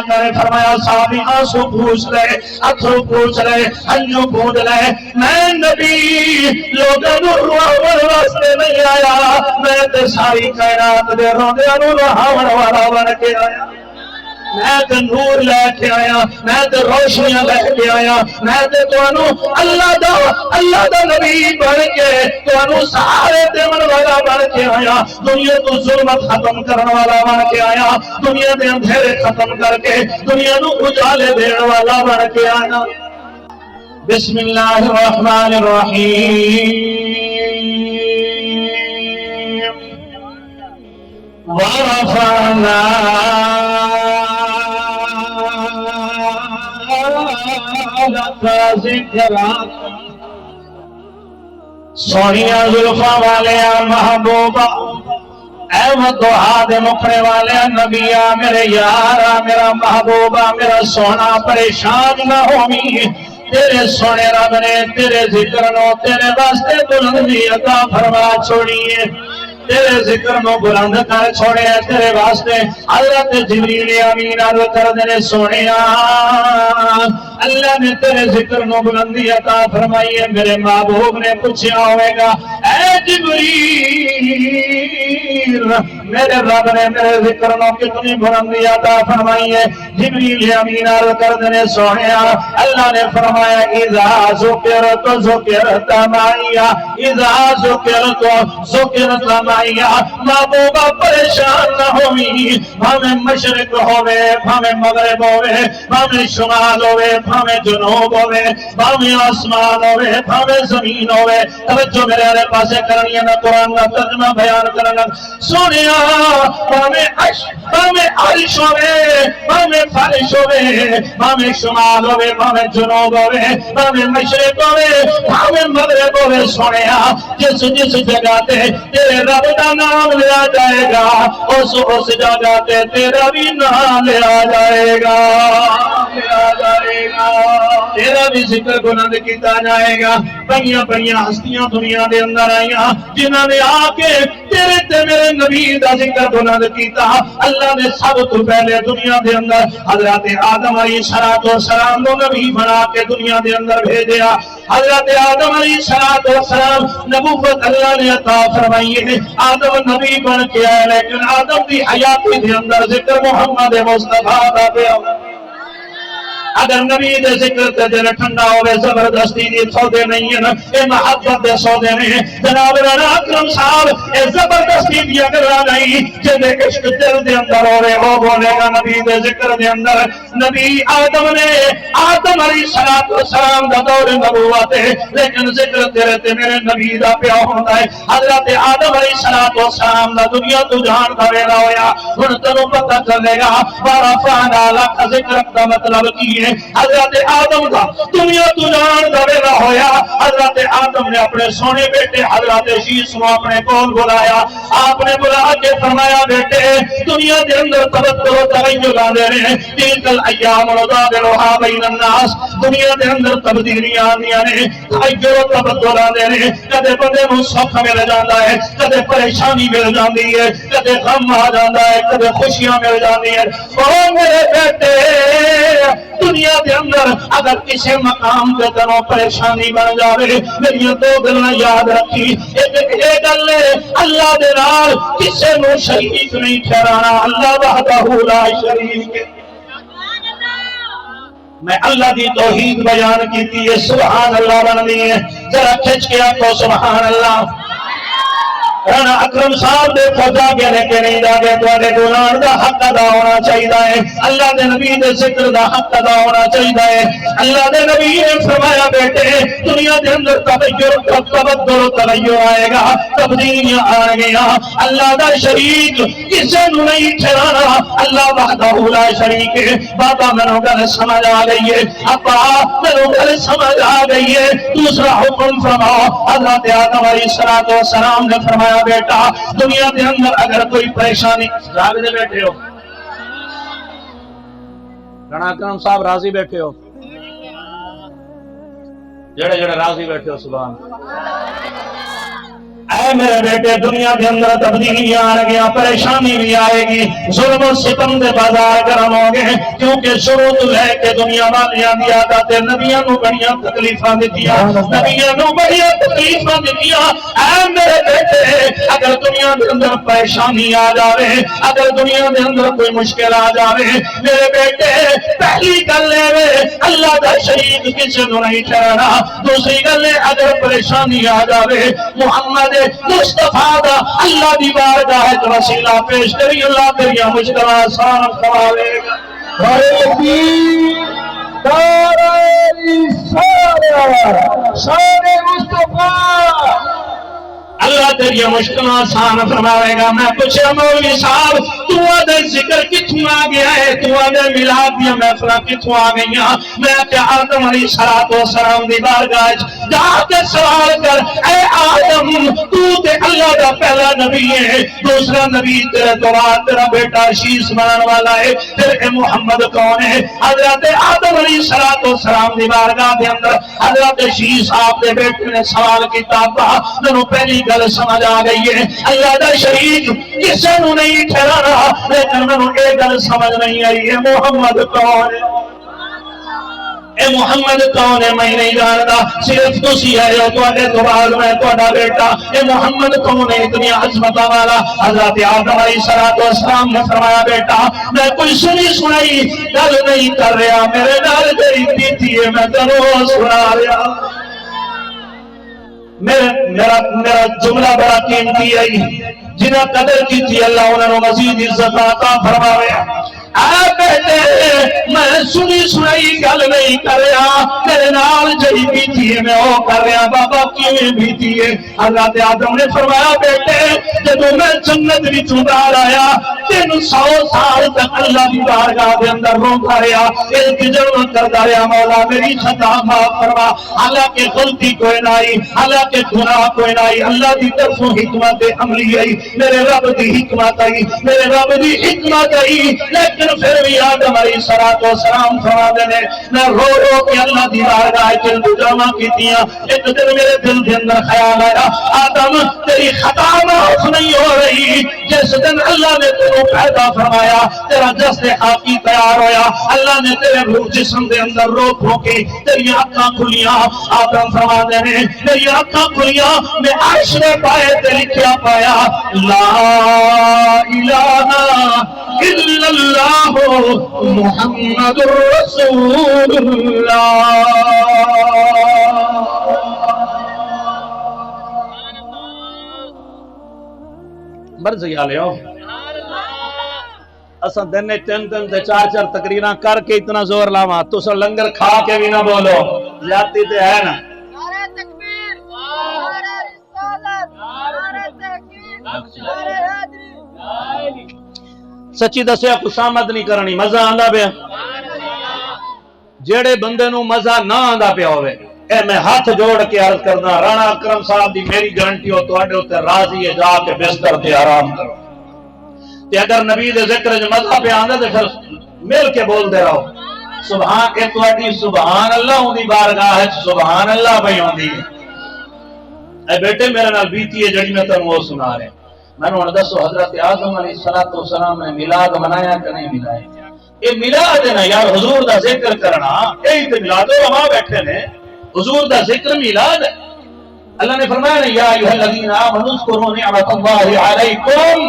آقا نے فرمایا صحابی آنسو پوچھ لے اتھرو پوچھ لے ہنجو پوچھ لے میں نبی لوگوں نو رواون واسطے نہیں آیا میں تے ساری کائنات دے روندیاں نو رہاون والا بن کے آیا میں تے نور لے کے آیا میں تے روشنیاں لے کے آیا میں تے تانوں اللہ دا نبی بن کے تانوں سارے دیون والا بن کے آیا دنیا تو ظلمت ختم کرن والا بن کے آیا دنیا دے اندھیرے ختم کر کے دنیا نو اجالے دین والا بن کے آیا بسم اللہ الرحمن الرحیم ورفعنا سونیا زلفاں والے محبوبہ اے مدعا دے مکھڑے والے نبیا میرے یارا میرا محبوبہ میرا سونا پریشان نہ ہوئی تیرے سونے رب نے تیرے ذکر نو تیرے واسطے بلندی عطا فرما چھوڑی ہے تیرے ذکر نو بلند کر چھوڑے تیرے واسطے حضرت جبریل امین عرض کر دینے سونے اللہ نے تیرے ذکر نو بلندی عطا فرمائی ہے میرے محبوب نے پوچھا ہوئے گا اے جبریل میرے رب نے میرے ذکر نو کتنی بلندی عطا فرمائی ہے جبریل امین عرض کر دینے سونے اللہ نے فرمایا اذا ذکرت ذکرت معیا اذا ذکرت ذکرت معیا محبوبہ پریشان نہ ہوئی بھامیں مشرق ہوئے بھامیں مغرب ہوئے بھامیں شمال ہوئے بھامیں جنوب ہوئے بھامیں آسمان ہوئے بھامیں زمین ہوئے توجہ میرے آرے پاسے کرنی ہے نا قرآن کا ترجمہ بیان کرنا سونیا بھامیں عرش ہوئے بھامیں فرش ہوئے بھامیں شمال ہوئے بھامیں جنوب ہوئے بھامیں مشرق ہوئے بھامیں مغرب ہوئے سونیا جس جگہ تے تیرے رب دا نام لیا جائے گا اس جگہ تے تیرا بھی نام لیا جائے گا تیرا بھی ذکر بلند کیتا جائے گا بڑیاں ہستیاں دنیا دے اندر آئیاں جنہاں نے آ کے تیرے تے میرے نبی دا ذکر بلند کیتا اللہ نے سب تو پہلے دنیا دے اندر حضرت آدم علیہ السلام کو نبی بنا کے دنیا دے اندر بھیجیا حضرت آدم علیہ السلام نبوت اللہ نے عطا فرمائی ہے آدم نبی بن کے آئے لیکن آدم دی حیاتی دے اندر ذکر محمد مصطفیٰ دا پیا اگر نبی دے ذکر تے دل ٹھنڈا ہوئے زبردستی دی سودے نہیں ہیں اے محبت دے سودے نہیں جناب رانا اکرم صاحب اے زبردستی دی اگر نہیں جدے عشق دل دے اندر ہوئے وہ بولے گا نبی دے ذکر دے اندر نبی آدم نے آدم علیہ السلام دا دور نبوت ہے لیکن ذکر تیرے تے میرے نبی دا پیا ہوتا ہے حضرت آدم علیہ السلام دا دنیا تو جان دا ویلا ہویا ہن تنوں پتہ چلے گا ورفعنا لک ذکر دا مطلب کی ہے حضرت آدم کا دنیا تو جان دا ویلا ہویا حضرت آدم نے اپنے سونے بیٹے حضرت شیش کو اپنے کول بلایا آپ نے بلا کے فرمایا بیٹے دنیا دے اندر تبدل و تغیر آندے رہے تلک الایام نداولها بین الناس دنیا دے اندر تبدیلیاں آندیاں نے تغیر و تبدل آندے رہے کدے بندے نوں سکھ مل جاندا ہے کدے پریشانی مل جاندی ہے کدے غم آ جاندا ہے کدے خوشیاں مل جاندی ہیں او میرے بیٹے دنیا دے اندر اگر کسی مقام تے تنوں پریشانی بن جاوے میری دو گلاں یاد رکھی ایک گل اللہ دے نال کسے نوں شریک نہیں ٹھہرانا اللہ وحدہ لا شریک میں اللہ دی توحید بیان کیتی ہے سبحان اللہ بننی ہے ذرا کھچ کے آکھو سبحان اللہ رانا اکرم صاحب دے فوجا کے لے نہیں جاگے تو گناہ دا حق ادا ہونا چاہیے اللہ دے نبی دے ذکر دا حق ادا ہونا چاہیے اللہ دے نبی نے فرمایا بیٹے دنیا دے اندر تبدل تغیر آئے گا تبدیلیاں آئے گا اللہ دا شریک کسے نو نہیں ٹھہرانا اللہ وحدہ لا شریک ہے بابا منو گل سمجھ آ گئی ہے ابا منو گل سمجھ آ گئی ہے دوسرا حکم فرماؤ حضرت آدم علیہ السلام نے فرمایا بیٹا دنیا دے اندر اگر کوئی پریشانی راگ دے بیٹھے ہو رانا اکرم صاحب راضی بیٹھے ہو جڑے جڑے راضی بیٹھے ہو سبحان اے اے میرے بیٹے دنیا کے اندر تبدیلی آن گیا پریشانی بھی آئے گی ظلم و ستم دے بازار گرم ہو گئے کیونکہ شروع تو لے کے دنیا والیاں دی عادت نبیاں نو بڑیاں تکلیفاں دتیاں نبیاں نو بڑیاں تکلیفاں دتیاں اے میرے بیٹے اگر دنیا دے اندر پریشانی آ جاوے اگر دنیا دے اندر کوئی مشکل آ جاوے میرے بیٹے پہلی گل ہے اللہ دا شریک کسی نو نہیں ٹھہرنا دوسری گل ہے اگر پریشانی آ جاوے محمد مصطفیٰ دا اللہ دی بارگاہ وچ وسیلہ پیش کری اللہ تیری مشکل آسان فرماوے گا شان مصطفیٰ اللہ تیری مشکل آسان فرماوے گا میں پوچھا مولوی صاحب تو آدھے ذکر کتوں آ گیا ہے تو آدھے ملاد دیا محفلہ کتوں آ گئی ہیں میں کہ آدم علیہ السلام دی بارگاہ جا کے سوال کر اے آدم تو تے اللہ دا پہلا نبی ہے دوسرا نبی تیرے تو بعد تیرا بیٹا شیس بنان والا ہے پھر اے محمد کون ہے حضرت آدم علیہ السلام دی بارگاہ دے اندر حضرت شیس آپ دے بیٹے نے سوال کیتا تھا پہلی گل سمجھ آ گئی ہے اللہ دا شریک کسی نو نہیں ٹھہرانا لیکن میں نے ایک گل سمجھ نہیں آئی ہے محمد کون ہے اے محمد کون ہے میں نہیں جانتا صرف تسی ہے تو اڈے تو بعد میں تہاڈا بیٹا اے محمد کون ہے اتنی عظمت والا حضرت آدم علیہ السلام نے فرمایا بیٹا میں کوئی سنی سنائی گل نہیں کر رہا میرے نال تیری بیتی ہے میں تینوں سنا رہا میرا جملہ بڑا قیمتی ہے جنہ قدر کی تھی اللہ انہوں نے مزید عزت عطا فرماوے اے بیٹے میں سنی سنائی گل نہیں کر رہا میرے نال جڑی بیتی ہے میں وہ کر رہا بابا کیویں بیتی ہے حضرت آدم نے فرمایا بیٹے جب میں جنت وچوں باہر آیا 300 سال تک اللہ کی بارگاہ دے اندر روتا رہا التجا کرتا رہا مولا میری خطا معاف فرما حالانکہ غلطی کوئی نہیں حالانکہ گناہ کوئی نہیں اللہ کی طرفوں حکمت عملی آئی میرے رب دی حکمت آئی میرے رب دی حکمت آئی لیکن پھر بھی آدم علیہ السلام فرما دینے میں رو رو کے اللہ دی بارگاہ التجا کیتیاں ایک دن میرے دل کے اندر خیال آیا آدم تیری خطا معاف نہیں ہو رہی جس دن اللہ نے تیرے پیدا فرمایا تیرا جسد خاکی تیار ہویا اللہ نے تیرے روح جسم دے اندر روح پھونکی تیری آنکھاں کھلیاں آدم فرما دینے میری آنکھاں کھلیاں میں عرش میں پائے تے لکھیا پایا لا الہ الا اللہ محمد رسول اللہ مرضی آ لے ہو اساں دن 3 تے 4 تقریراں کر کے اتنا زور لاواں تساں لنگر کھا کے بھی نہ بولو زیادتی تے ہے نا نعرہ تکبیر نعرہ رسالت نعرہ تحقیق نعرہ حیدری سچی دسیا خوشامد نہیں کرنی مزہ آندا پیا جیڑے بندے نو مزہ نہ آندا پیا ہوے اے میں ہاتھ جوڑ کے عرض کرنا رانا اکرم صاحب دی میری گارنٹی ہو تواڈے اوتے راضی ہے جا کے بستر تے آرام کرو تے اگر نبی دے ذکر وچ مزہ پہ آندا تے پھر مل کے بول دے رہو سبحان اے تواڈی سبحان اللہ دی بارگاہ وچ سبحان اللہ پئی ہوندی ہے اے بیٹے میرے نال بیتی ہے جڑی میں تانوں وہ سنا رہا میں نے دسو حضرت آدم علیہ السلام نے میلاد منایا کہ نہیں منایا یہ میلاد ہے نا یار حضور دا ذکر کرنا یہی تے میلاد وہاں بیٹھے نے حضور دا ذکر میلاد ہے اللہ نے فرمایا نا یا ایھا الذین آمنوا اذکروا نعمت اللہ علیکم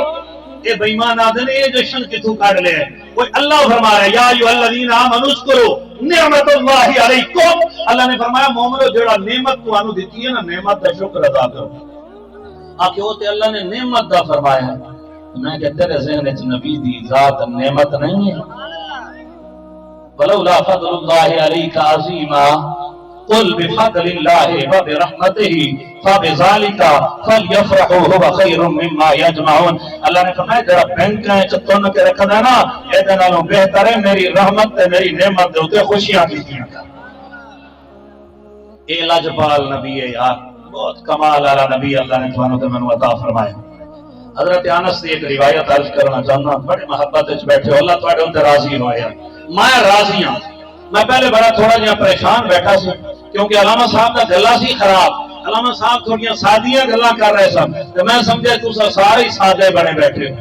اے بے ایمان آدمی یہ جشن کتوں کاٹ لے کوئی اللہ فرما رہا ہے یا ایھا الذین آمنوا اذکروا نعمت اللہ علیکم اللہ نے فرمایا مومنو جڑا نعمت تانوں دتی ہے نا نعمت دا شکر ادا کرو آکے ہوتے اللہ نے نعمت دا فرمایا میں کہ تیرے ذہن وچ نبی دی ذات نعمت نہیں ہے ولولا فضل اللہ علیک عظیما قل بفضل اللہ وبرحمتہ فبذلک فلیفرحوا هو خیر مما یجمعون اللہ نے فرمایا جڑا بینک وچ تن کے رکھدا نا اے دے نالوں بہتر ہے میری رحمت تے میری نعمت دے اوتے خوشیاں کیتیاں اے لاجپال نبی ہے یار بہت کمال والا نبی اللہ نے تمہوں تے مینوں عطا فرمایا حضرت انس کی ایک روایت عرض کرنا چاہنا بڑے محبت وچ بیٹھے ہو اللہ تواڈے تے راضی ہویا میں راضی ہوں میں پہلے بڑا تھوڑا جہا پریشان بیٹھا سی کیونکہ علامہ صاحب دا گلا سی خراب علامہ صاحب تھوڑیاں سادیاں گلاں کر رہے سن تے میں سمجھا تساں سارے ہی سادے بنے بیٹھے ہو.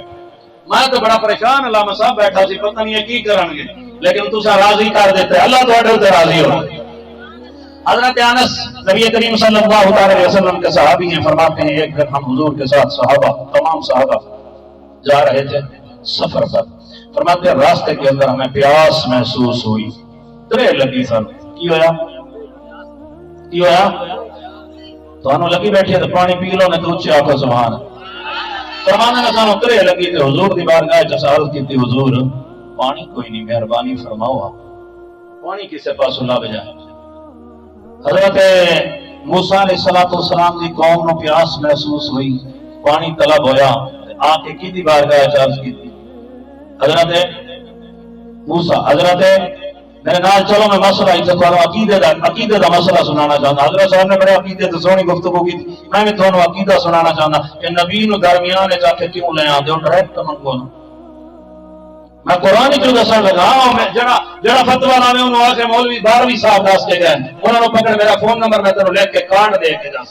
میں تو بڑا پریشان علامہ صاحب بیٹھا سی پتہ نہیں کی کرن گے لیکن تساں راضی کر دیتے. اللہ تہاڈے تے راضی ہو. حضرت انس نبی کریم صلی اللہ علیہ وسلم کے صحابی ہیں، فرماتے ہیں ایک دن ہم حضور کے ساتھ صحابہ تمام صحابہ جا رہے تھے سفر پر. فرماتے ہیں راستے کے اندر ہمیں پیاس محسوس ہوئی، ترے لگی سن. کی ہویا تو لگی بیٹھی تو پانی پی لو نے تو اچھے آخو سبحان. فرمانے نے سانو ترے لگی تے حضور دی بارگاہ چ عرض کیتی حضور پانی کوئی نہیں، مہربانی فرماؤ پانی کسے پاس لب جائے. حضرت موسیٰ علیہ السلام دی قوم نو پیاس محسوس ہوئی، پانی طلب ہویا، آ کے کی دی بارگاہ چ عرض کیتی حضرت موسیٰ حضرت میرے نال چلو میں مسئلہ عقیدے دا مسئلہ سنانا چاہتا. حضرت صاحب نے بڑے عقیدے تے سونی گفتگو کی، میں بھی تھانوں عقیدہ سنانا چاہتا کہ نبی نو درمیان وچ آ کے کیوں لے آندے ہو ڈائریکٹ منگو نا. میں قرآن ہی کیوں دسن لگا جڑا فتوا لاوے انہوں آ کے مولوی 12ویں صاحب دس کے گئے انہوں نے پکڑ میرا فون نمبر میں تینوں لکھ کے کارڈ دے کے جا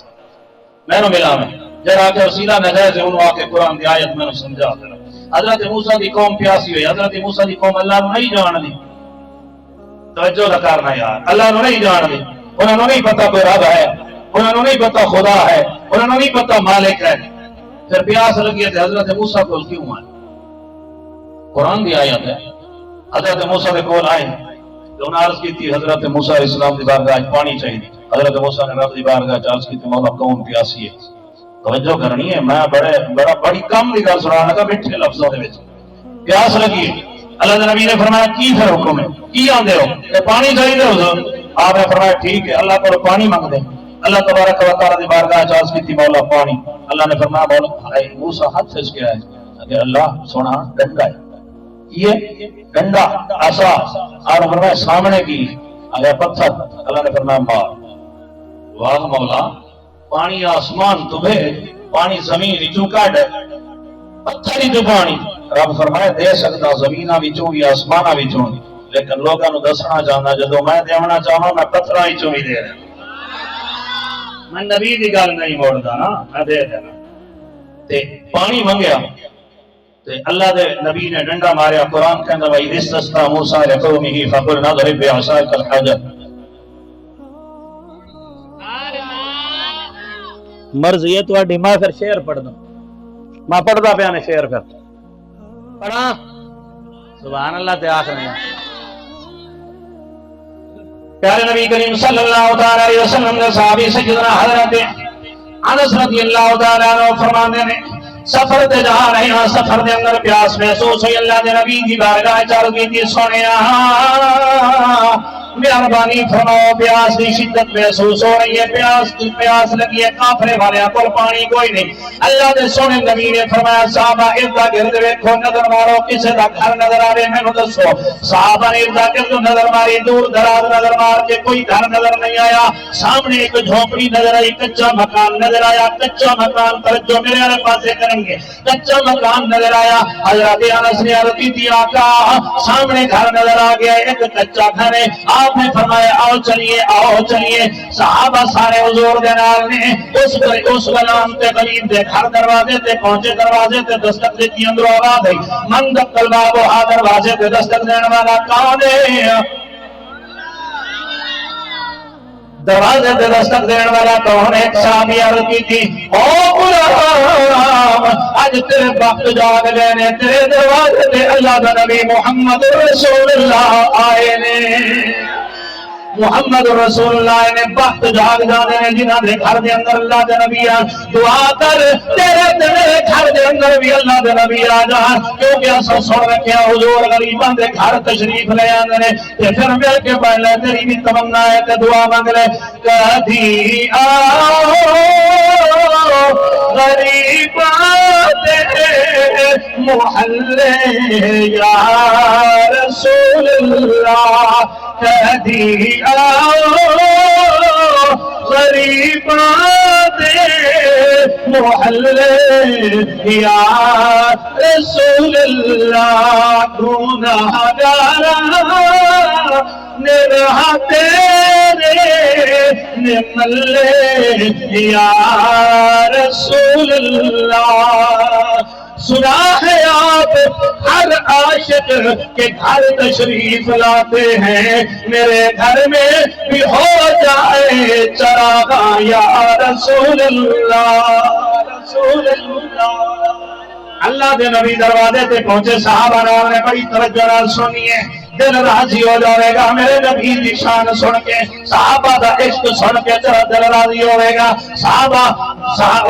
میں نو ملا میں جڑا آ کے وسیلہ نجائز انہوں آ کے قرآن دی آیت میں سمجھا دینا. حضرت موسیٰ دی قوم پیاسی ہوئی. حضرت موسیٰ دی قوم اللہ نو نہیں جان دی. توجہ نہ کرنا یار، اللہ نو نہیں جان دی. انہوں نے نہیں پتا کوئی رب ہے، انہوں نے نہیں پتا خدا ہے، انہوں نے نہیں پتا مالک ہے. پھر پیاس لگی ہے حضرت موسیٰ کو کیوں آئے؟ قرآن دی آیت ہے. حضرت موسیٰ دے کول آئے تو انہوں نے عرض کی تھی حضرت موسیٰ علیہ السلام دی بارگاہ پانی چاہیے. حضرت موسیٰ نے رب دی بارگاہ عرض کی تھی مولا قوم پیاسی ہے. توجہ کرنی ہے، میں بڑی کم دی گل سنانا لگا میٹھے لفظوں دے وچ. پیاس لگی اللہ دے نبی نے فرمایا کی پھر حکم ہے کی آندے ہو کہ پانی چاہیے حضور. آپ نے فرمایا ٹھیک ہے اللہ کو پانی مانگ دے. اللہ تبارک و تعالی دی بارگاہ عرض کی تھی مولا پانی. اللہ نے فرمایا مولا موسیٰ ہاتھ سے کیا ہے کہ اللہ سونا ڈنڈا ہے یہ ڈنڈا عصا اور فرمایا سامنے کی اگر پتھر. اللہ نے فرمایا مار. واہ مولا پانی آسمان تو بھیج پانی زمین چوں کڈ پتھر ہی تو پانی. رب فرمایا دے سکتا زمیناں وچوں بھی آسماناں وچوں بھی لیکن لوگاں نو دسنا چاہنا جدوں میں دیونا چاہنا میں پتھراں وچوں بھی دے رہا. میں نبی دی گل نہیں موڑدا نا میں دے دینا. تے پانی منگیا تے اللہ دے نبی نے ڈنڈا ماریا. قرآن کہندا بھائی استسقى موسیٰ لقومه فقلنا اضرب بعصاك الحجر. مرضی ہے تہاڈی. میں پھر شعر پڑھدا میں پڑھدا پیا نے شعر پھر پڑھا سبحان اللہ تے آخر پیارے نبی کریم صلی اللہ علیہ وسلم نے صحابی سیدنا حضرت انس رضی اللہ تعالی عنہ فرماتے ہیں سفر تے جا رہے ہیں سفر دے اندر پیاس محسوس ہوئی. اللہ دے نبی دی بارگاہ چل گئی تھی سونیا مہربانی فرماؤ پیاس کی شدت محسوس ہو رہی ہے. پیاس لگی ہے کافرے والے کو پانی کوئی نہیں. اللہ دے سونے نبی نے فرمایا صحابہ اردا گرد ویکھو نظر مارو کسے دا گھر نظر آوے مینوں دسو. صحابہ نے اردا گرد نظر ماری دور دراز نظر مار کے کوئی گھر نظر نہیں آیا. سامنے ایک جھونپڑی نظر آئی کچا مکان نظر آیا. کچا مکان توجہ میرے والے پاسے کریں گے. کچا مکان نظر آیا. حضرت انس نے عرض کی تھی آقا سامنے گھر نظر آ گیا ایک کچا گھر ہے. آپ نے فرمایا آؤ چلیے. صحابہ سارے حضور دے نال نے اس غلام تے غریب دے گھر دروازے تے پہنچے. دروازے تے دستک دیتی اندروں آواز آئی من دقل باب. آ دروازے تے دستک دینے والا کون ہے؟ دروازے تے دستک دینے والا کون ہے؟ ایک صحابی عرض کی تھی او غلام اج تیرے وقت جاگ گئے نے تیرے دروازے تے اللہ دا نبی محمد رسول اللہ آئے نے. محمد رسول اللہ نے وقت جاگ جانے نے جنہاں دے گھر دے اندر اللہ دے نبی آ دعا کر تیرے میرے گھر دے اندر بھی اللہ دے نبی آ جان کیونکہ اساں سن رکھیا حضور غریباں دے گھر تشریف لے آندے نے تے پھر مل کے پڑھ لے تیری بھی تمنا ہے تے دعا مانگ لے کدی آؤ غریباں دے محلے یا رسول اللہ کدی آؤ غریباں دے محلے یا رسول اللہ گناہگار نراہ تیرے ملے یا رسول اللہ۔ سنا ہے آپ ہر عاشق کے گھر تشریف لاتے ہیں، میرے گھر میں بھی ہو جائے چراغ یا رسول اللہ، رسول اللہ۔ اللہ دے نبی دروازے تے پہنچے، صحابہ نے بڑی توجہ نال سنیے، دل راضی ہو جائے گا میرے نبی دی شان سن کے، صحابہ دا عشق سن کے تیرا دل راضی ہوئے گا۔ صحابہ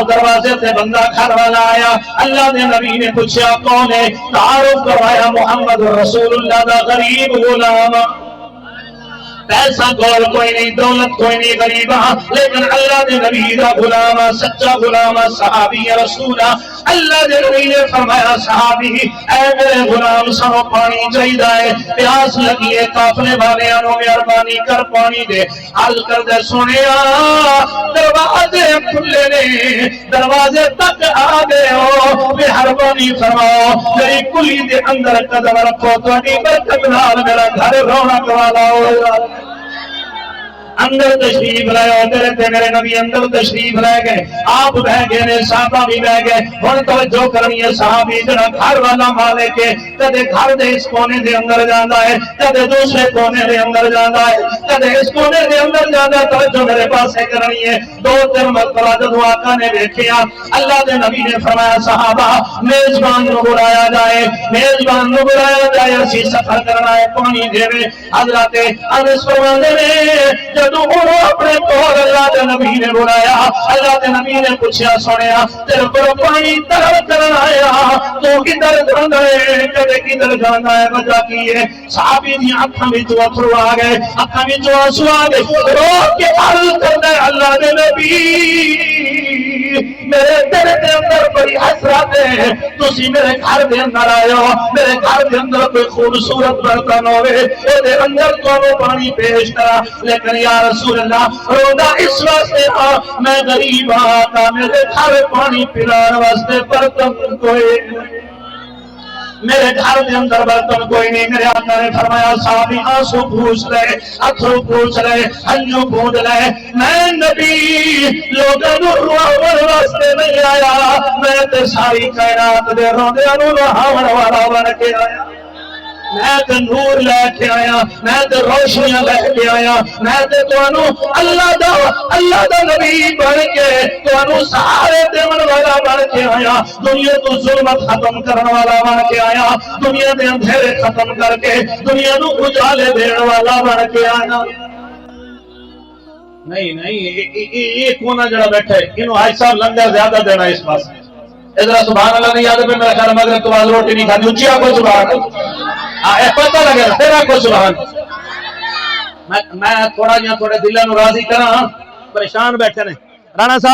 دروازے تے بندہ گھر والا آیا، اللہ دے نبی نے پوچھا کون ہے؟ تعارف کروایا، محمد رسول اللہ دا غریب غلام۔ پیسہ کول کوئی نہیں، دولت کوئی نہیں، غریب لیکن اللہ دے نبی دا غلام، سچا غلام، صحابی رسول۔ اللہ دے نبی نے فرمایا صحابی اے میرے غلام سنو پانی چاہیے، پیاس لگی ہے، قافلے والے انو مہربانی کر پانی دے، حل کر دے۔ سنیا دروازے کھلے نے، دروازے تک آ گئے ہو، مہربانی فرماؤ میری کلی دے اندر قدم رکھو، تہاڈی برکت نال میرا گھر رونق والا ہوگا۔ اندر تشریف لائے، ادھر تے میرے نبی اندر تشریف لے گئے، آپ بہ گئے نے، صحابہ بھی بہ گئے۔ ہن توجہ کرنی ہے، صحابی جڑا گھر والا مالک ہے، کدے گھر دے اس کونے دے اندر جاندا ہے، کدے دوسرے کونے دے اندر جاندا ہے، کدے اس کونے دے اندر جاندا ہے۔ توجہ میرے پاسے کرنی ہے، دو تین مرتبہ جدو آقا نے دیکھیا، اللہ دے نبی نے فرمایا صحابہ میزبان نو بلایا جائے، میزبان نو بلایا جائے، اسی سفر کرنا ہے، پانی دے۔ حضرت انس فرماندے نے جدو انہوں اپنے کول اللہ دے نبی نے بلایا، اللہ دے نبی نے پوچھا سنیا تیرے کو پانی طلب کرنا آیا، تو کدھر جانا ہے، کدے کدھر جانا ہے، وجہ کی ہے؟ صحابی دی اکھاں وچوں اتھرو آ گئے، اکھاں وچوں آنسو آ گئے، رو کے عرض کردا ہے اللہ دے نبی میرے دل کے اندر بڑی حسرت ہے، تسی میرے گھر دے اندر آئے ہو، میرے گھر دے اندر کوئی خوبصورت برتن ہوئے او دے اندر تو پانی پیش کرا، لیکن یا رسول اللہ رودا اس واسطے میں غریب آقا میرے گھر پانی پلان واسطے برتن کوئی میرے گھر دے اندر برتن کوئی نہیں۔ میرے آقا نے فرمایا صحابی آنسو پوچھ لے، اتھرو پوچھ لے، ہنجو پوچھ لے، میں نبی لوگوں نو رواون واسطے نہیں آیا، میں تے ساری کائنات دے روندیاں نو رہاون والا بن کے آیا، میں تے نور لے کے آیا، میں تے روشنیاں لے کے آیا، میں تے تانوں اللہ دا نبی بن کے تانوں سارے دیون والا بن کے آیا، دنیا تو ظلمت ختم کرنے والا بن کے آیا، دنیا دے اندھیرے ختم کر کے دنیا نو اجالے دین والا بن کے آیا۔ نہیں یہ کونا جڑا بیٹھا ہے انہوں حاج صاحب لنگر زیادہ دینا اس پاس، ادھر سبحان اللہ نہیں یاد پہ میرا خیال مغرب تو بعد روٹی نہیں کھاتی، اچھی آپ کو سبحان اللہ پتہ لگے پھر آپ کو سبحان۔ میں تھوڑا دلوں راضی کراں، پریشان بیٹھے نے رانا صاحب۔